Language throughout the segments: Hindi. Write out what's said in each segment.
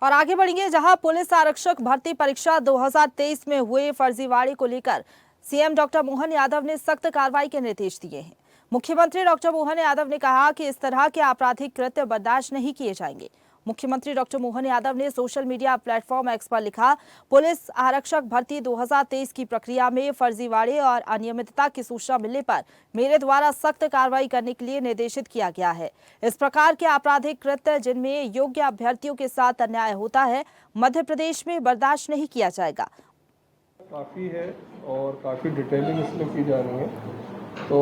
और आगे बढ़ेंगे जहां पुलिस आरक्षक भर्ती परीक्षा 2023 में हुए फर्जीवाड़े को लेकर सीएम डॉक्टर मोहन यादव ने सख्त कार्रवाई के निर्देश दिए हैं। मुख्यमंत्री डॉक्टर मोहन यादव ने कहा कि इस तरह के आपराधिक कृत्य बर्दाश्त नहीं किए जाएंगे। मुख्यमंत्री डॉक्टर मोहन यादव ने सोशल मीडिया प्लेटफॉर्म एक्स पर लिखा, पुलिस आरक्षक भर्ती 2023 की प्रक्रिया में फर्जीवाड़े और अनियमितता की सूचना मिलने पर मेरे द्वारा सख्त कार्रवाई करने के लिए निर्देशित किया गया है। इस प्रकार के आपराधिक कृत्य जिनमें योग्य अभ्यर्थियों के साथ अन्याय होता है, मध्य प्रदेश में बर्दाश्त नहीं किया जाएगा। काफ़ी है और काफ़ी डिटेलिंग इसमें की जानी है। तो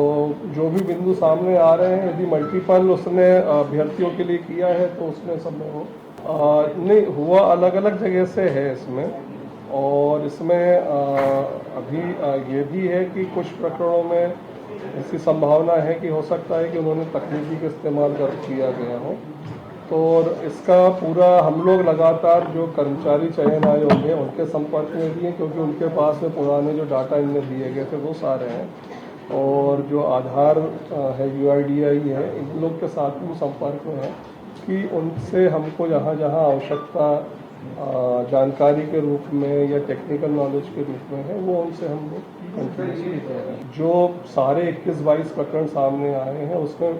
जो भी बिंदु सामने आ रहे हैं, यदि मल्टीपल उसने अभ्यर्थियों के लिए किया है तो उसमें सब में हो नहीं हुआ, अलग अलग जगह से है इसमें। और इसमें अभी ये भी है कि कुछ प्रकरणों में ऐसी संभावना है कि हो सकता है कि उन्होंने तकनीकी का इस्तेमाल कर किया गया हो। तो इसका पूरा हम लोग लगातार जो कर्मचारी चयन आयोग हैं उनके संपर्क में भी हैं, क्योंकि उनके पास में पुराने जो डाटा इनमें दिए गए थे वो सारे हैं। और जो आधार है, UIDAI है, इन लोग के साथ भी संपर्क में है कि उनसे हमको जहाँ जहाँ आवश्यकता जानकारी के रूप में या टेक्निकल नॉलेज के रूप में है, वो उनसे हम लोग कंटिन्यूसली कर रहे हैं। जो सारे 21-22 प्रकरण सामने आए हैं उसमें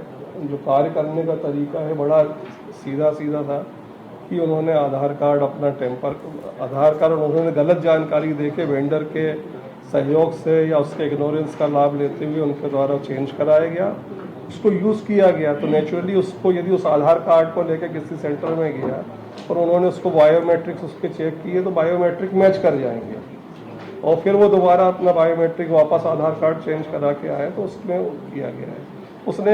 जो कार्य करने का तरीका है बड़ा सीधा था कि उन्होंने आधार कार्ड अपना आधार कार्ड उन्होंने गलत जानकारी देके वेंडर के सहयोग से या उसके इग्नोरेंस का लाभ लेते हुए उनके द्वारा चेंज कराया गया, उसको यूज़ किया गया। तो नेचुरली उसको यदि उस आधार कार्ड को लेकर किसी सेंटर में गया और उन्होंने उसको बायोमेट्रिक्स उसके चेक किए तो बायोमेट्रिक मैच कर जाएंगे और फिर वो दोबारा अपना बायोमेट्रिक वापस आधार कार्ड चेंज करा के आए तो उसमें किया गया है। उसने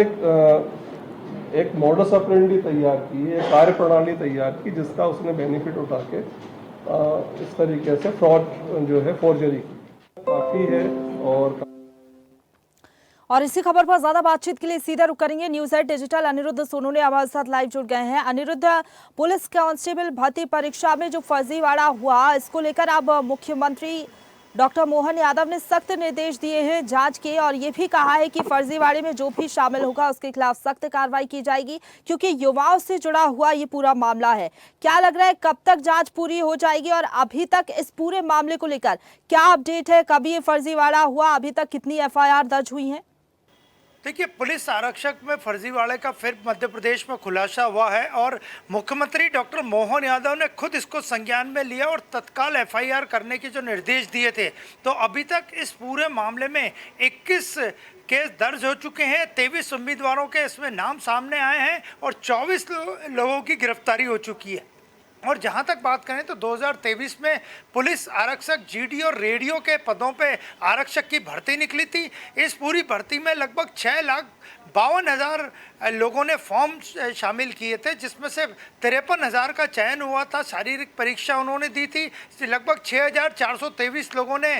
एक मॉडस ऑपरेंडी तैयार की, एक कार्य प्रणाली तैयार की जिसका उसने बेनिफिट उठा के इस तरीके से फ्रॉड जो है, फोर्जरी काफ़ी है। और इसी खबर पर ज्यादा बातचीत के लिए सीधा रुक करेंगे news at digital Anirudh Sonu ने हमारे साथ लाइव जुड़ गए हैं। अनिरुद्ध, पुलिस कांस्टेबल भर्ती परीक्षा में जो फर्जीवाड़ा हुआ, इसको लेकर अब मुख्यमंत्री डॉक्टर मोहन यादव ने सख्त निर्देश दिए हैं जांच के, और ये भी कहा है कि फर्जीवाड़े में जो भी शामिल होगा उसके खिलाफ सख्त कार्रवाई की जाएगी, क्योंकि युवाओं से जुड़ा हुआ ये पूरा मामला है। क्या लग रहा है कब तक जांच पूरी हो जाएगी और अभी तक इस पूरे मामले को लेकर क्या अपडेट है? कब ये फर्जीवाड़ा हुआ, अभी तक कितनी FIR दर्ज हुई है? देखिए, पुलिस आरक्षक में फर्जीवाड़े का फिर मध्य प्रदेश में खुलासा हुआ है और मुख्यमंत्री डॉक्टर मोहन यादव ने खुद इसको संज्ञान में लिया और तत्काल FIR करने के जो निर्देश दिए थे। तो अभी तक इस पूरे मामले में 21 केस दर्ज हो चुके हैं, 23 उम्मीदवारों के इसमें नाम सामने आए हैं और 24 लोगों की गिरफ्तारी हो चुकी है। और जहां तक बात करें तो 2023 में पुलिस आरक्षक GD और रेडियो के पदों पे आरक्षक की भर्ती निकली थी। इस पूरी भर्ती में लगभग 6,52,000 लोगों ने फॉर्म शामिल किए थे, जिसमें से 53,000 का चयन हुआ था। शारीरिक परीक्षा उन्होंने दी थी। लगभग 6,423 लोगों ने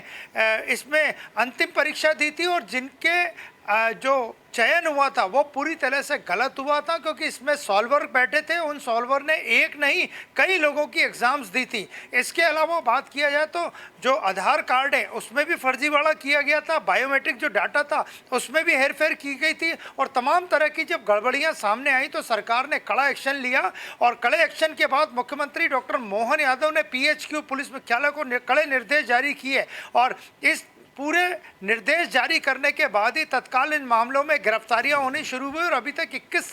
इसमें अंतिम परीक्षा दी थी और जिनके जो चयन हुआ था वो पूरी तरह से गलत हुआ था, क्योंकि इसमें सॉल्वर बैठे थे। उन सॉल्वर ने एक नहीं कई लोगों की एग्ज़ाम्स दी थी। इसके अलावा बात किया जाए तो जो आधार कार्ड है उसमें भी फर्जीवाड़ा किया गया था, बायोमेट्रिक जो डाटा था उसमें भी हेरफेर की गई थी। और तमाम तरह की जब गड़बड़ियाँ सामने आई तो सरकार ने कड़ा एक्शन लिया और कड़े एक्शन के बाद मुख्यमंत्री डॉक्टर मोहन यादव ने PHQ पुलिस मुख्यालय को कड़े निर्देश जारी किए और इस पूरे निर्देश जारी करने के बाद ही तत्काल इन मामलों में गिरफ्तारियां होनी शुरू हुई और अभी तक 21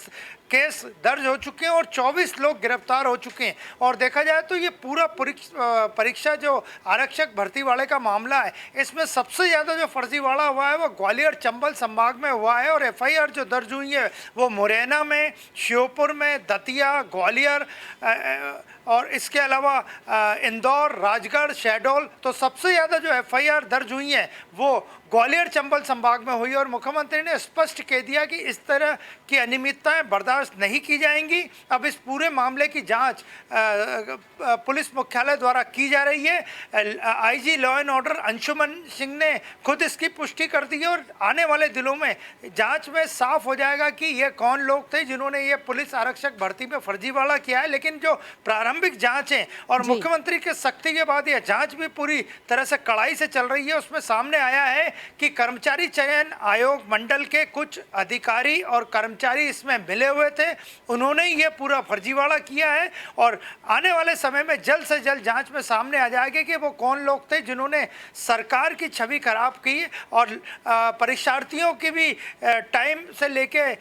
केस दर्ज हो चुके हैं और 24 लोग गिरफ्तार हो चुके हैं। और देखा जाए तो ये पूरा परीक्षा जो आरक्षक भर्ती वाले का मामला है, इसमें सबसे ज़्यादा जो फर्जीवाड़ा हुआ है वो ग्वालियर चंबल संभाग में हुआ है और FIR जो दर्ज हुई है वो मुरैना में, श्योपुर में, दतिया, ग्वालियर और इसके अलावा इंदौर, राजगढ़, शहडोल। तो सबसे ज़्यादा जो FIR दर्ज हुई हैं वो ग्वालियर चंबल संभाग में हुई और मुख्यमंत्री ने स्पष्ट कह दिया कि इस तरह की अनियमितताएं बर्दाश्त नहीं की जाएंगी। अब इस पूरे मामले की जांच पुलिस मुख्यालय द्वारा की जा रही है। IG law and order Anshuman Singh ने खुद इसकी पुष्टि कर दी है और आने वाले दिनों में जांच में साफ हो जाएगा कि ये कौन लोग थे जिन्होंने ये पुलिस आरक्षक भर्ती में फर्जीवाड़ा किया है। लेकिन जो प्रारंभिक जाँच है और मुख्यमंत्री के सख्ती के बाद यह जाँच भी पूरी तरह से कड़ाई से चल रही है, उसमें सामने आया है कि कर्मचारी चयन आयोग मंडल के कुछ अधिकारी और कर्मचारी इसमें मिले हुए थे, उन्होंने ये पूरा फर्जीवाड़ा किया है और आने वाले समय में जल्द से जल्द जांच में सामने आ जाएगा कि वो कौन लोग थे जिन्होंने सरकार की छवि खराब की और परीक्षार्थियों की भी टाइम से लेके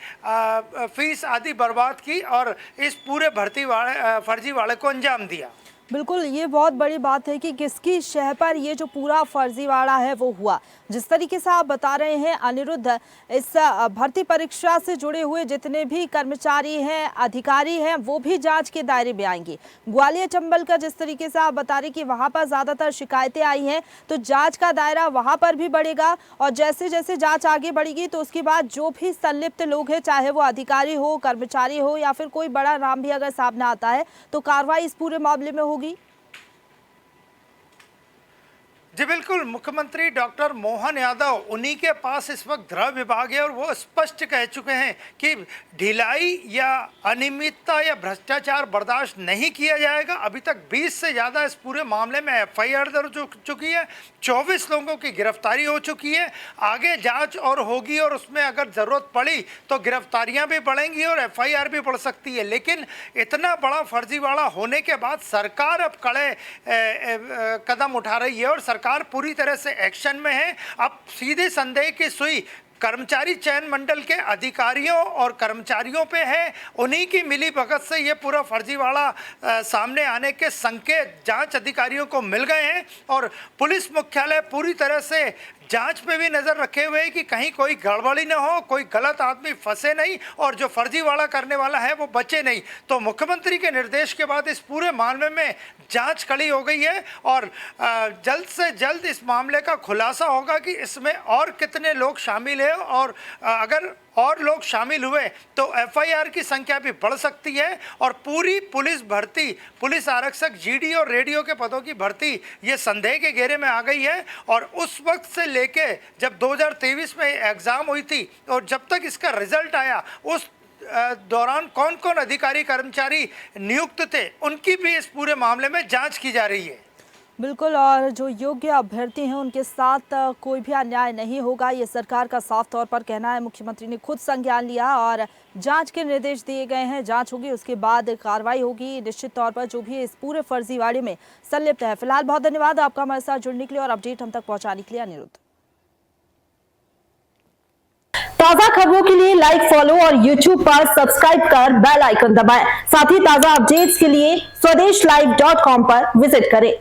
फीस आदि बर्बाद की और इस पूरे फर्जीवाड़े को अंजाम दिया। बिल्कुल, ये बहुत बड़ी बात है कि किसकी शह पर ये जो पूरा फर्जीवाड़ा है वो हुआ। जिस तरीके से आप बता रहे हैं अनिरुद्ध, इस भर्ती परीक्षा से जुड़े हुए जितने भी कर्मचारी हैं, अधिकारी हैं, वो भी जांच के दायरे में आएंगे। ग्वालियर चंबल का जिस तरीके से आप बता रहे कि वहां पर ज़्यादातर शिकायतें आई हैं, तो जांच का दायरा वहां पर भी बढ़ेगा और जैसे जैसे जांच आगे बढ़ेगी तो उसके बाद जो भी संलिप्त लोग हैं, चाहे वो अधिकारी हो, कर्मचारी हो या फिर कोई बड़ा नाम भी अगर सामने आता है, तो कार्रवाई इस पूरे मामले में होगी। जी बिल्कुल, मुख्यमंत्री डॉक्टर मोहन यादव, उन्हीं के पास इस वक्त गृह विभाग है और वो स्पष्ट कह चुके हैं कि ढिलाई या अनियमितता या भ्रष्टाचार बर्दाश्त नहीं किया जाएगा। अभी तक 20 से ज़्यादा इस पूरे मामले में एफआईआर दर्ज हो चुकी है, 24 लोगों की गिरफ्तारी हो चुकी है। आगे जांच और होगी और उसमें अगर ज़रूरत पड़ी तो गिरफ्तारियां भी बढ़ेंगी और एफआईआर भी बढ़ सकती है। लेकिन इतना बड़ा फर्जीवाड़ा होने के बाद सरकार अब कड़े कदम उठा रही है और सरकार पूरी तरह से एक्शन में है। अब सीधे संदेह की सुई कर्मचारी चयन मंडल के अधिकारियों और कर्मचारियों पे है। उन्हीं की मिली भगत से ये पूरा फर्जीवाड़ा सामने आने के संकेत जांच अधिकारियों को मिल गए हैं और पुलिस मुख्यालय पूरी तरह से जांच पे भी नज़र रखे हुए है कि कहीं कोई गड़बड़ी ना हो, कोई गलत आदमी फंसे नहीं और जो फर्जीवाड़ा करने वाला है वो बचे नहीं। तो मुख्यमंत्री के निर्देश के बाद इस पूरे मामले में जांच कड़ी हो गई है और जल्द से जल्द इस मामले का खुलासा होगा कि इसमें और कितने लोग शामिल हैं और अगर और लोग शामिल हुए तो एफआईआर की संख्या भी बढ़ सकती है और पूरी पुलिस भर्ती, पुलिस आरक्षक, जीडी और रेडियो के पदों की भर्ती ये संदेह के घेरे में आ गई है। और उस वक्त से लेके जब 2023 में एग्ज़ाम हुई थी और जब तक इसका रिजल्ट आया, उस दौरान कौन कौन अधिकारी कर्मचारी नियुक्त थे, उनकी भी इस पूरे मामले में जांच की जा रही है। बिल्कुल, और जो योग्य अभ्यर्थी हैं उनके साथ कोई भी अन्याय नहीं होगा, ये सरकार का साफ तौर पर कहना है। मुख्यमंत्री ने खुद संज्ञान लिया और जांच के निर्देश दिए गए हैं। जांच होगी, उसके बाद कार्रवाई होगी निश्चित तौर पर जो भी इस पूरे फर्जीवाड़े में संलिप्त है। फिलहाल बहुत धन्यवाद आपका हमारे साथ जुड़ने के लिए और अपडेट हम तक पहुँचाने के लिए अनिरुद्ध। ताज़ा खबरों के लिए लाइक, फॉलो और YouTube पर सब्सक्राइब कर बेल आइकन दबाएं। साथ ही ताज़ा अपडेट्स के लिए swedeshlive.com पर विजिट करें।